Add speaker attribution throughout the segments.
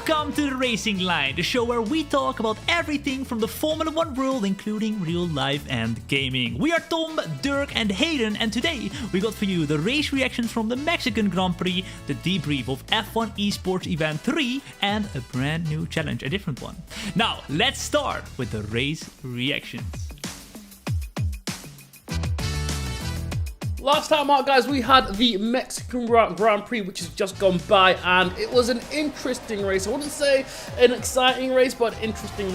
Speaker 1: Welcome to the Racing Line, the show where we talk about everything from the Formula 1 world, including real life and gaming. We are Tom, Dirk and Hayden, and today we got for you the race reactions from the Mexican Grand Prix, the debrief of F1 Esports Event 3, and a brand new challenge, a different one. Now, let's start with the race reactions.
Speaker 2: Last time out, guys, we had the Mexican Grand Prix, which has just gone by, and it was an interesting race. I wouldn't say an exciting race, but interesting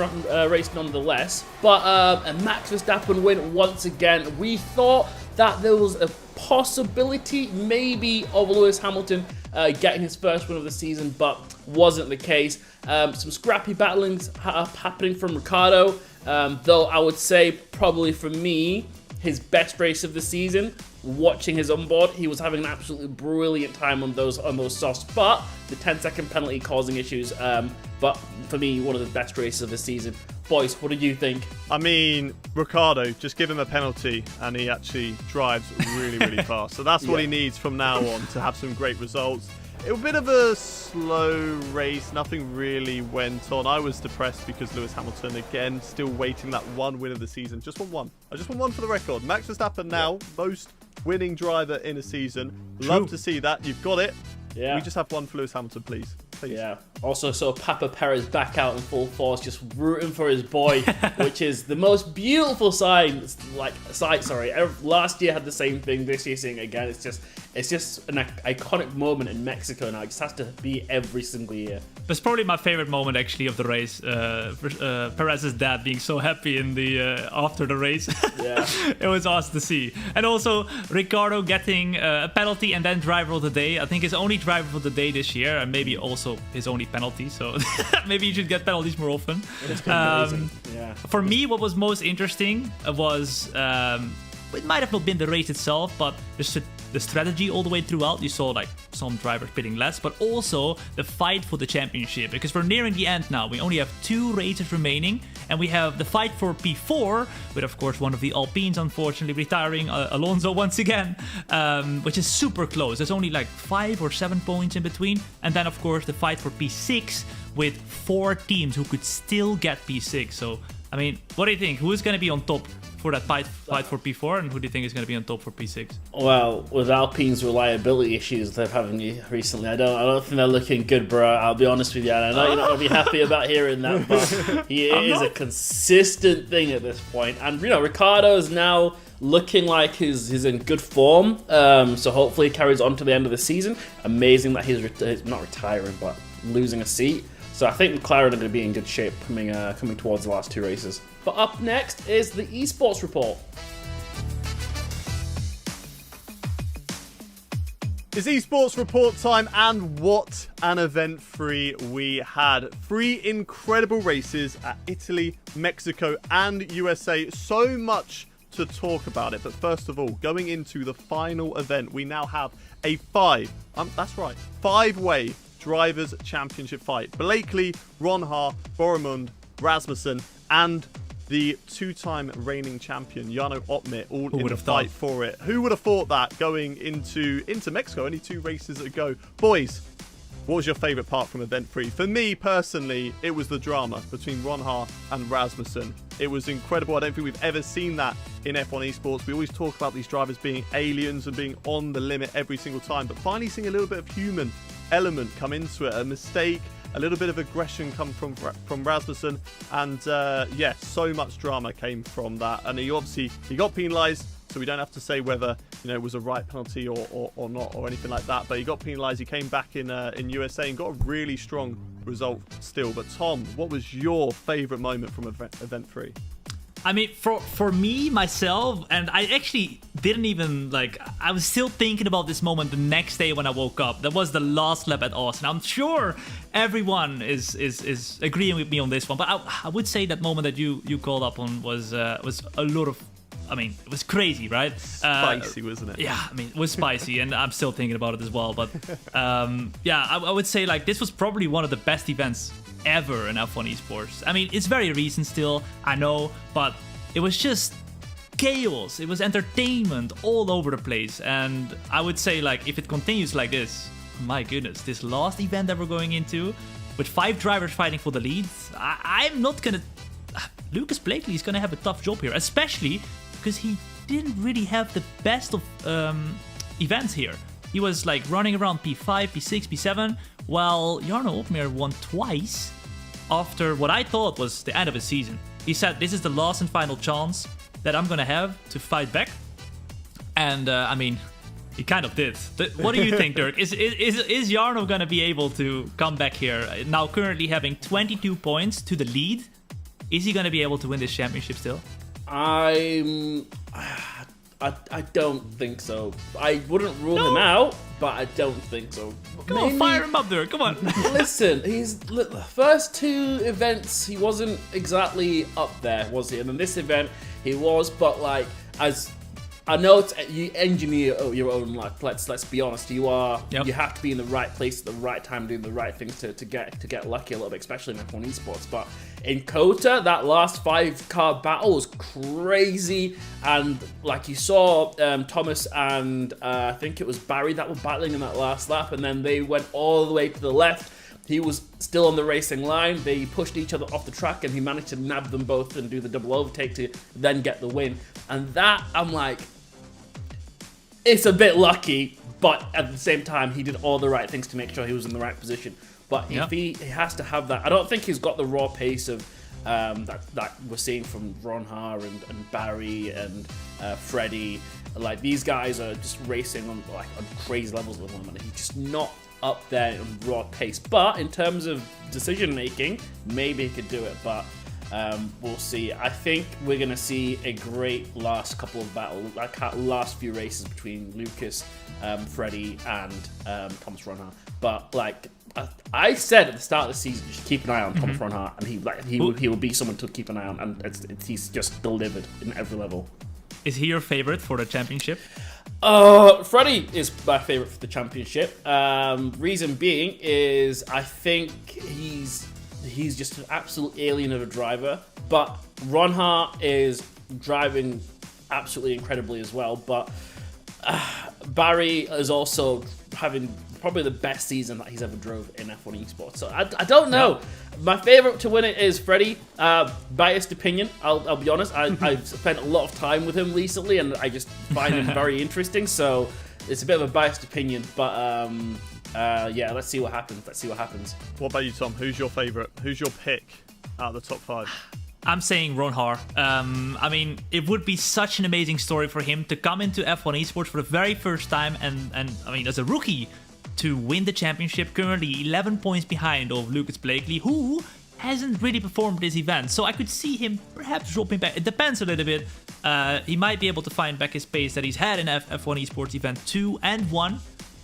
Speaker 2: race nonetheless. But a Max Verstappen win once again. We thought that there was a possibility, maybe, of Lewis Hamilton getting his first win of the season, but wasn't the case. Some scrappy battlings happening from Ricciardo, though I would say probably for me, his best race of the season. Watching his onboard, he was having an absolutely brilliant time on those softs, but the 10-second penalty causing issues. But for me, one of the best races of the season. Boys, what did you think?
Speaker 3: I mean, Ricciardo, just give him a penalty and he actually drives really, really fast. So that's what he needs from now on to have some great results. It was a bit of a slow race. Nothing really went on. I was depressed because Lewis Hamilton, again, still waiting that one win of the season. Just won one. I just won one for the record. Max Verstappen now, most winning driver in a season. Love to see that. You've got it.
Speaker 2: Yeah.
Speaker 3: We just have one for Lewis Hamilton, please.
Speaker 2: Yeah. Also, saw Papa Perez back out in full force, just rooting for his boy, which is the most beautiful sight. Last year had the same thing. This year seeing it again. It's just an iconic moment in Mexico now. It just has to be every single year.
Speaker 1: That's probably my favorite moment actually of the race. Perez's dad being so happy in the after the race.
Speaker 2: Yeah,
Speaker 1: it was awesome to see. And also Ricciardo getting a penalty and then driver of the day. I think his only driver of the day this year, and maybe also his only penalty. So maybe you should get penalties more often.
Speaker 2: It's been amazing. Yeah.
Speaker 1: For me, what was most interesting was it might have not been the race itself, but the strategy all the way throughout. You saw like some drivers pitting less, but also the fight for the championship, because we're nearing the end now. We only have 2 races remaining, and we have the fight for P4 with, of course, one of the Alpines unfortunately retiring, Alonso once again, which is super close. There's only like 5 or 7 points in between, and then of course the fight for P6 with 4 teams who could still get P6. So I mean, what do you think? Who is going to be on top for that fight for P4, and who do you think is going to be on top for P6? Well,
Speaker 2: with Alpine's reliability issues they've having recently, I don't think they're looking good, bro. I'll be honest with you, and I know you're not going to be happy about hearing that, but he is a consistent thing at this point. And you know, Ricciardo is now looking like he's in good form, so hopefully he carries on to the end of the season. Amazing that he's not retiring, but losing a seat. So I think McLaren are going to be in good shape coming towards the last 2 races. But up next is the esports report.
Speaker 3: It's esports report time, and what an event 3 we had. 3 incredible races at Italy, Mexico and USA. So much to talk about it. But first of all, going into the final event, we now have a 5-way Drivers' Championship fight. Blakely, Ronha, Boromund, Rasmussen, and the 2-time reigning champion, Jarno Opmeer, all in the fight for it. Who would have thought that going into Mexico, only 2 races ago? Boys, what was your favourite part from Event 3? For me, personally, it was the drama between Ronha and Rasmussen. It was incredible. I don't think we've ever seen that in F1 Esports. We always talk about these drivers being aliens and being on the limit every single time, but finally seeing a little bit of human element come into it, a mistake, a little bit of aggression come from Rasmussen, and yeah, so much drama came from that. And he got penalised, so we don't have to say whether it was a right penalty or not or anything like that. But he got penalised. He came back in USA and got a really strong result still. But Tom, what was your favourite moment from Event 3?
Speaker 1: I mean, for me, myself, and I actually didn't even, I was still thinking about this moment the next day when I woke up. That was the last lap at Austin. I'm sure everyone is agreeing with me on this one, but I would say that moment that you called up on was a lot of, I mean, it was crazy, right?
Speaker 3: Spicy, wasn't it?
Speaker 1: Yeah, I mean, it was spicy, and I'm still thinking about it as well. But yeah, I would say this was probably one of the best events ever in F1 Esports. I mean, it's very recent still, I know, but it was just chaos. It was entertainment all over the place, and I would say if it continues like this, my goodness, this last event that we're going into, with 5 drivers fighting for the leads, I'm not gonna... Lucas Blakely is gonna have a tough job here, especially because he didn't really have the best of events here. He was like running around P5, P6, P7, while Jarno Opmeer won twice after what I thought was the end of his season. He said, this is the last and final chance that I'm gonna have to fight back. And I mean, he kind of did. What do you think, Dirk? Is Jarno gonna be able to come back here? Now currently having 22 points to the lead. Is he gonna be able to win this championship still?
Speaker 2: I don't think so. I wouldn't rule him out, but I don't think so.
Speaker 1: Come on, fire him up there. Come on.
Speaker 2: Listen, the first 2 events, he wasn't exactly up there, was he? And in this event, he was, but like, as I know, you engineer your own life. Let's be honest. You have to be in the right place at the right time, doing the right things to get lucky a little bit, especially in F1 esports. But in Kota, that last 5-car battle was crazy, and like you saw, Thomas and I think it was Barry that were battling in that last lap, and then they went all the way to the left. He was still on the racing line. They pushed each other off the track, and he managed to nab them both and do the double overtake to then get the win. And that, I'm like, it's a bit lucky, but at the same time, he did all the right things to make sure he was in the right position. But if he has to have that. I don't think he's got the raw pace of that we're seeing from Ronha and Barry and Freddie. Like, these guys are just racing on crazy levels with him, and he's just not up there in raw pace. But in terms of decision making, maybe he could do it, but we'll see. I think we're going to see a great last couple of battles, last few races between Lucas, Freddie, and Thomas Ronha. But like I said at the start of the season, just keep an eye on Thomas Ronha, and he will be someone to keep an eye on, and he's just delivered in every level.
Speaker 1: Is he your favorite for the championship?
Speaker 2: Freddie is my favorite for the championship. Reason being is I think he's just an absolute alien of a driver. But Ronha is driving absolutely incredibly as well. But Barry is also having probably the best season that he's ever drove in F1 esports. So I don't know. Yeah. My favorite to win it is Freddie. Biased opinion, I'll be honest. I've spent a lot of time with him recently, and I just find him very interesting. So it's a bit of a biased opinion, but yeah, let's see what happens.
Speaker 3: What about you, Tom? Who's your favorite? Who's your pick out of the top 5?
Speaker 1: I'm saying Ronhar. I mean, it would be such an amazing story for him to come into F1 esports for the very first time, and I mean, as a rookie, to win the championship, currently 11 points behind of Lucas Blakely, who hasn't really performed this event. So I could see him perhaps dropping back. It depends a little bit. He might be able to find back his pace that he's had in F1 esports event 2 and 1,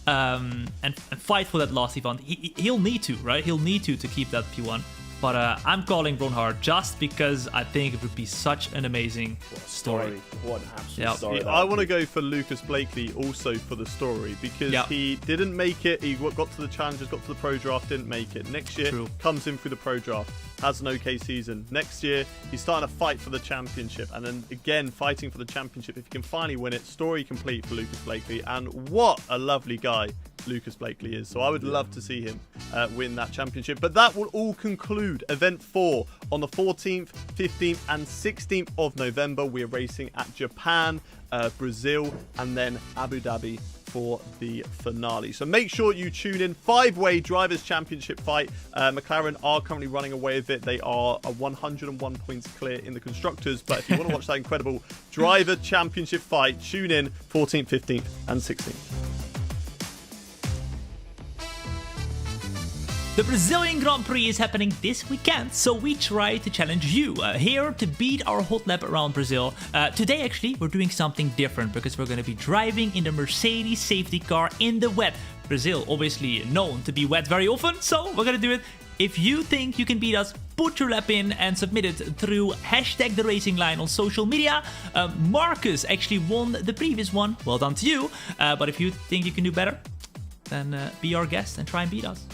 Speaker 1: and fight for that last event. He'll need to, right? He'll need to keep that P1. But I'm calling Ronhar just because I think it would be such an amazing story.
Speaker 2: What an absolute story.
Speaker 3: I want to go for Lucas Blakely also for the story, because he didn't make it. He got to the challenges, got to the pro draft, didn't make it. Next year, comes in through the pro draft, has an okay season. Next year, he's starting to fight for the championship, and then again fighting for the championship. If he can finally win it, story complete for Lucas Blakely. And what a lovely guy Lucas Blakely is. So I would love to see him win that championship. But that will all conclude event 4 on the 14th, 15th and 16th of November. We're racing at Japan, Brazil, and then Abu Dhabi for the finale. So make sure you tune in. 5-way Drivers' Championship fight. McLaren are currently running away with it. They are 101 points clear in the Constructors. But if you want to watch that incredible Driver Championship fight, tune in 14th, 15th and 16th.
Speaker 1: The Brazilian Grand Prix is happening this weekend, so we try to challenge you here to beat our hot lap around Brazil. Today, actually, we're doing something different because we're going to be driving in the Mercedes safety car in the wet. Brazil, obviously known to be wet very often, so we're going to do it. If you think you can beat us, put your lap in and submit it through #TheRacingLine on social media. Marcus actually won the previous one. Well done to you. But if you think you can do better, then be our guest and try and beat us.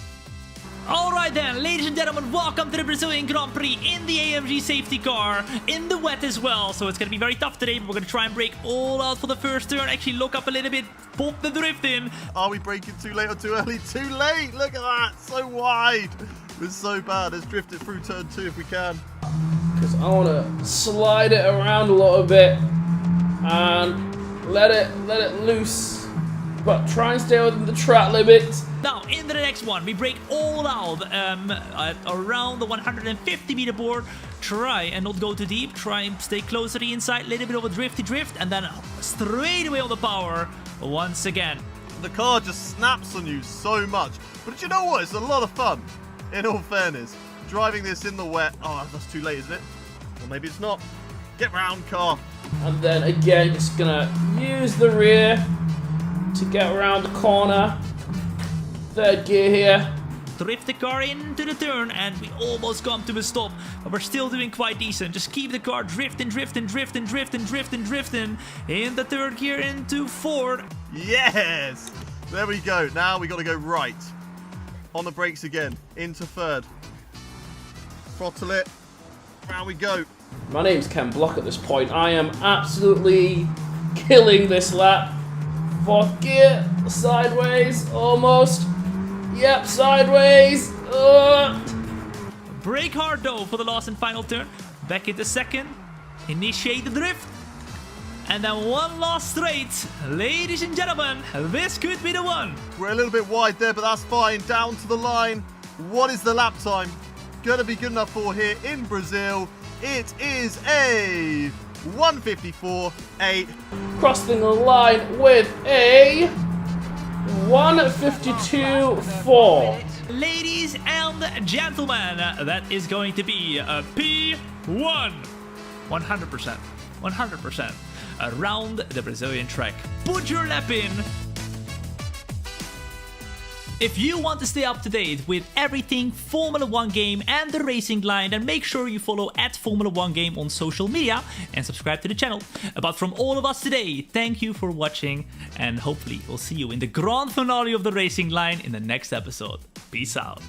Speaker 1: Alright then, ladies and gentlemen, welcome to the Brazilian Grand Prix in the AMG safety car, in the wet as well, so it's gonna be very tough today, but we're gonna try and break all out for the first turn, actually lock up a little bit, pop the drift in.
Speaker 3: Are we braking too late or too early? Too late! Look at that! So wide! It's so bad. Let's drift it through turn 2 if we can.
Speaker 2: Because I want to slide it around a little bit and let it loose. But try and stay within the track limits.
Speaker 1: Now, into the next one, we break all out at around the 150 meter board. Try and not go too deep. Try and stay close to the inside. Little bit of a drifty drift, and then straight away on the power once again.
Speaker 3: The car just snaps on you so much. But you know what? It's a lot of fun, in all fairness. Driving this in the wet. Oh, that's too late, isn't it? Or maybe it's not. Get round, car.
Speaker 2: And then again, just gonna use the rear to get around the corner. Third gear here.
Speaker 1: Drift the car into the turn, and we almost come to a stop, but we're still doing quite decent. Just keep the car drifting in the third gear into fourth.
Speaker 3: Yes! There we go. Now we got to go right. On the brakes again. Into third. Throttle it. Round we go.
Speaker 2: My name's Ken Block at this point. I am absolutely killing this lap. Fourth gear, sideways, almost. Yep, sideways.
Speaker 1: Brake hard though for the last and final turn. Back into second. Initiate the drift. And then one last straight. Ladies and gentlemen, this could be the one.
Speaker 3: We're a little bit wide there, but that's fine. Down to the line. What is the lap time going to be good enough for here in Brazil? It is a 1:54.8.
Speaker 2: Crossing the line with a 1:52.4.
Speaker 1: Ladies and gentlemen, that is going to be a P1. 100%. 100%. Around the Brazilian track. Put your lap in. If you want to stay up to date with everything Formula 1 game and the racing line, then make sure you follow @Formula1Game on social media and subscribe to the channel. But from all of us today, thank you for watching, and hopefully we'll see you in the grand finale of the racing line in the next episode. Peace out.